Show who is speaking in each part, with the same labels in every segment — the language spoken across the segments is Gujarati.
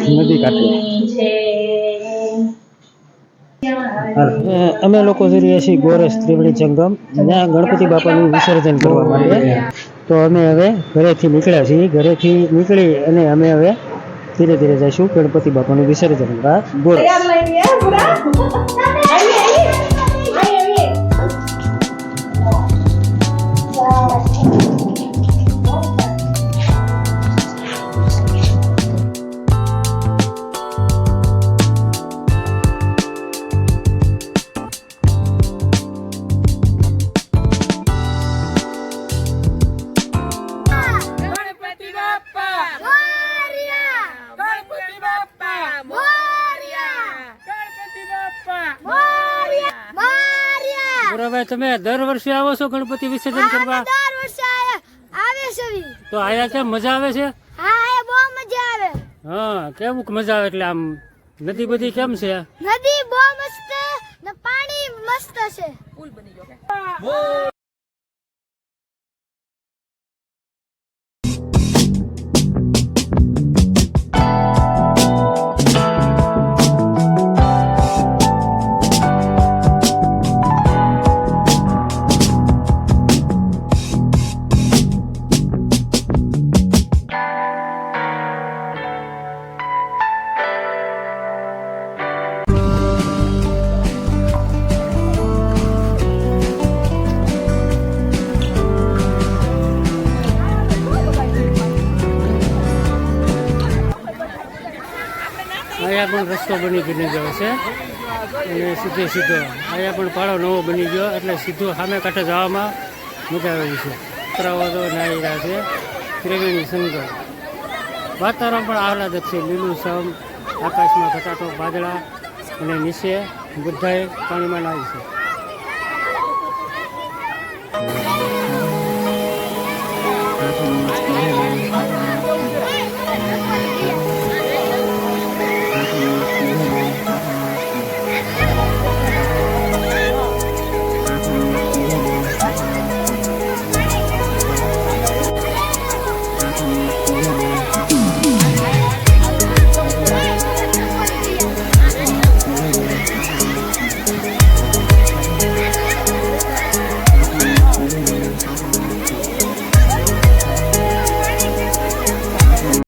Speaker 1: નદી કાંઠે અમે લોકો જઈ રહ્યા છીએ ગોરસ ત્રિવેણી સંગમ, ત્યાં ગણપતિ બાપાનું વિસર્જન કરવા માટે. તો અમે હવે ઘરેથી નીકળ્યા છીએ. ઘરેથી નીકળી અને અમે હવે ધીરે ધીરે જઈશું ગણપતિ બાપાનું વિસર્જન કરવા ગોરસ. તમે દર વર્ષે આવો છો ગણપતિ વિસર્જન કરવા?
Speaker 2: દર વર્ષે આવે છે.
Speaker 1: તો આયા કેમ મજા આવે છે?
Speaker 2: હા, એ બહુ મજા આવે.
Speaker 1: હા, કેવું મજા આવે? એટલે આમ નદી બધી કેમ છે?
Speaker 2: નદી બહુ મસ્ત ને પાણી મસ્ત છે. પુલ બની ગયો. અહીંયા પણ રસ્તો બની ગયો છે અને સીધો અહીંયા પણ પાળો નવો બની ગયો, એટલે સીધું સામે કાંઠે જવામાં મજા આવી છે. છોકરાઓ તો નાહી રહ્યા છે. ત્રિવેણી સંગમ વાતાવરણ પણ આહલાદક છે, લીલુંછમ, આકાશમાં ઘટાટો વાદળા અને નીચે બધાએ પાણીમાં નાહી છે.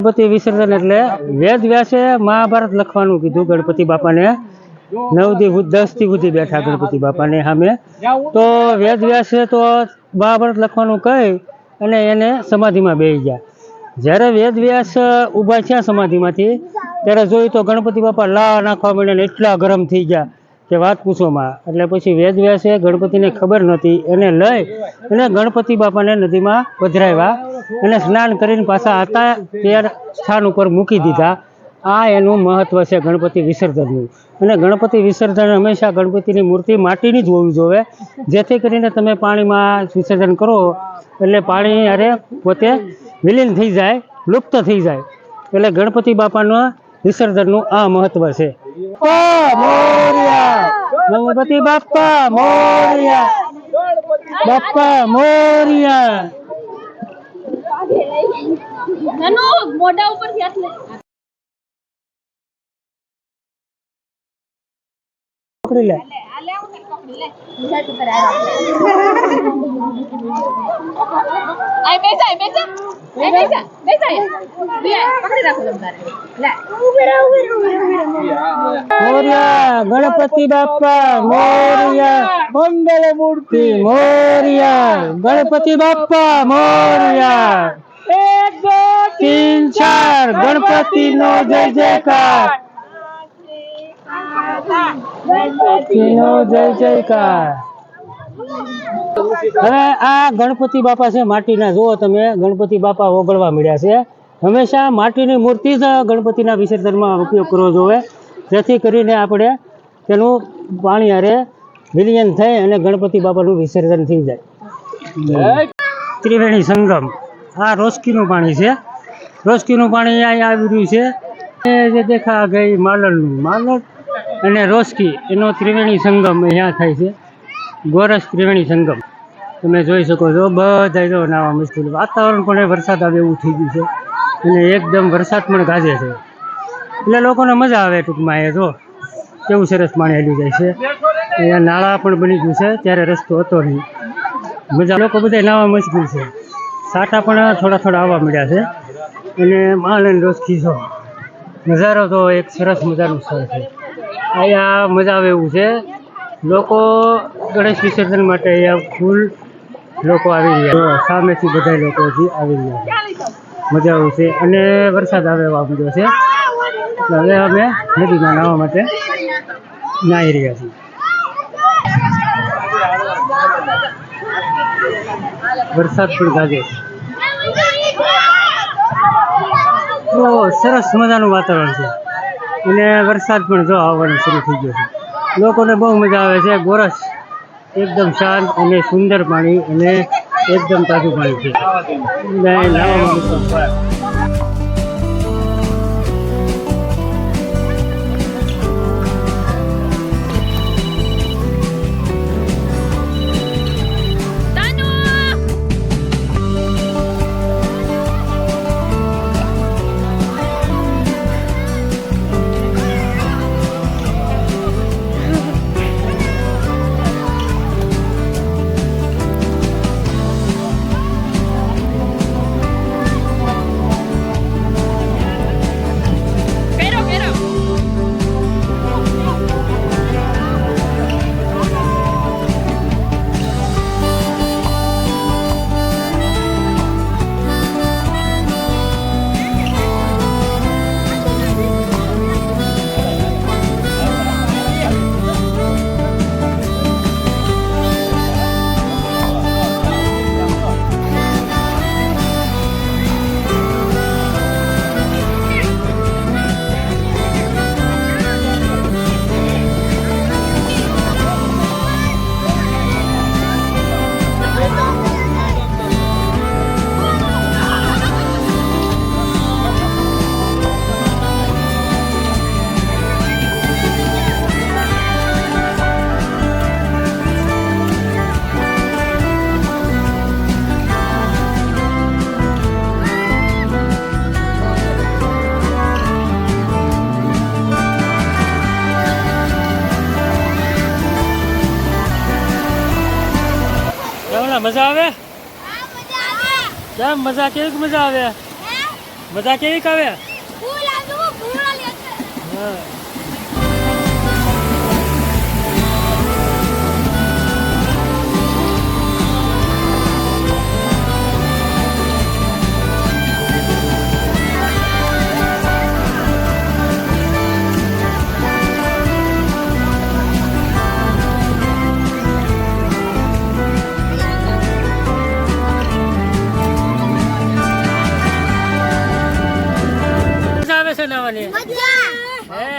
Speaker 2: ગણપતિ વિસર્જન એટલે વેદ વ્યાસે મહાભારત લખવાનું કીધું ગણપતિ બાપાને. 9 થી 10 થી સુધી બેઠા ગણપતિ બાપાને સામે. તો વેદ વ્યાસે તો મહાભારત લખવાનું કહી અને એને સમાધિમાં બેસી ગયા. જ્યારે વેદ વ્યાસ ઊભા થયા સમાધિમાંથી, ત્યારે જોયું તો ગણપતિ બાપા લા નાખવા માંડ્યા, એટલા ગરમ થઈ ગયા કે વાત પૂછોમાં. એટલે પછી વેદ વ્યાસે ગણપતિને ખબર નહોતી, એને લઈ અને ગણપતિ બાપાને નદીમાં પધરાવ્યા અને સ્નાન કરીને પાછા હતા તે સ્થાન ઉપર મૂકી દીધા. આ એનું મહત્વ છે ગણપતિ વિસર્જનનું. અને ગણપતિ વિસર્જન હંમેશા ગણપતિની મૂર્તિ માટીની જ હોવી જોઈએ, જેથી કરીને તમે પાણીમાં વિસર્જન કરો એટલે પાણી અરે પોતે વિલીન થઈ જાય, લુપ્ત થઈ જાય. એટલે ગણપતિ બાપાના વિસર્જનનું આ મહત્વ છે. ગણપતિ બાપ્પા મોરયા, બાપ્પા મોરયા. મોઢા ઉપર થી હાથ લે.
Speaker 1: પકડી લે. મોરયા ગણપતિ બાપ્પા મોરયા, મંગલ મૂર્તિ મોરયા, ગણપતિ બાપ્પા મોરયા. 1 2 3 4 ગણપતિ નો જય જયકાર, ગણપતિ નો જય જયકાર. હવે આ ગણપતિ બાપા છે માટીના. જુઓ તમે, ગણપતિ બાપા ઓગળવા મળ્યા છે. હંમેશા માટીની મૂર્તિ જ ગણપતિના વિસર્જનમાં ઉપયોગ કરવો જોઈએ, જેથી કરીને આપણે તેનું પાણી હારે વિલીન થઈ અને ગણપતિ બાપાનું વિસર્જન થઈ જાય. ત્રિવેણી સંગમ, આ રોસ્કીનું પાણી છે. રોસ્કીનું પાણી અહીંયા આવી રહ્યું છે. જે દેખા ગઈ માલણ અને રોસ્કી એનો ત્રિવેણી સંગમ અહીંયા થાય છે. ગોરસ ત્રિવેણી સંગમ તમે જોઈ શકો છો. બધા જો નાવા મુશ્કેલ. વાતાવરણ પણ વરસાદ આવે એવું થઈ ગયું છે અને એકદમ વરસાદ પણ ગાજે છે. એટલે લોકોને મજા આવે ટૂંકમાં. એ જો કેવું સરસ પાણી હેલું જાય છે. અહીંયા નાળા પણ બની ગયું છે, ત્યારે રસ્તો હતો નહીં. મજા, લોકો બધા નાવા મશગુલ છે. સાટા પણ થોડા થોડા આવવા મળ્યા છે. અને માલ અને રોજ ખીસો નજારો તો એક સરસ મજાનું સ્થળ છે. અહીંયા મજા આવે એવું છે. લોકો ગણેશ વિસર્જન માટે અહીંયા ફૂલ લોકો આવી રહ્યા છે. સામેથી બધા લોકો હજી આવી રહ્યા છે. મજા આવે છે. અને વરસાદ આવે એવા મળ્યો છે. એટલે હવે અમે નદીમાં નાહવા માટે નાહી રહ્યા છીએ. વરસાદ પણ ગાજે. તો સરસ મજાનું વાતાવરણ છે. અને વરસાદ પણ જો આવવાનું શરૂ થઈ ગયો છે. લોકોને બહુ મજા આવે છે. ગોરસ એકદમ શાંત અને સુંદર પાણી અને એકદમ તાજું પાણી છે. મજા આવે? કેમ મજા? કેવી મજા આવે? મજા કેવી આવે? હા. નાવાની
Speaker 3: મજા હે?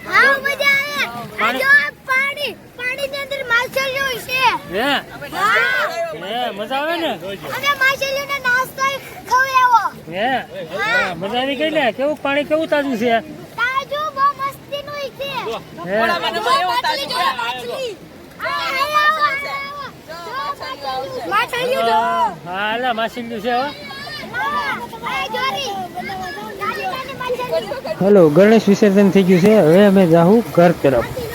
Speaker 3: હા મજા આવે. જો પાણી ની અંદર માછલીઓ છે
Speaker 1: હે?
Speaker 3: હા
Speaker 1: મજા આવે ને?
Speaker 3: અને માછલીઓને નાસ્તો ખવડાવો.
Speaker 1: હે? મજા આવી ગઈ ને? કેવું પાણી કેવું તાજું છે?
Speaker 3: તાજું બહુ મસ્તીનું છે.
Speaker 1: હે?
Speaker 3: માછલીઓ જો.
Speaker 1: હા લા માછલીઓ છે. હેલો, ગણેશ વિસર્જન થઈ ગયું છે. હવે અમે જાહું ઘર તરફ.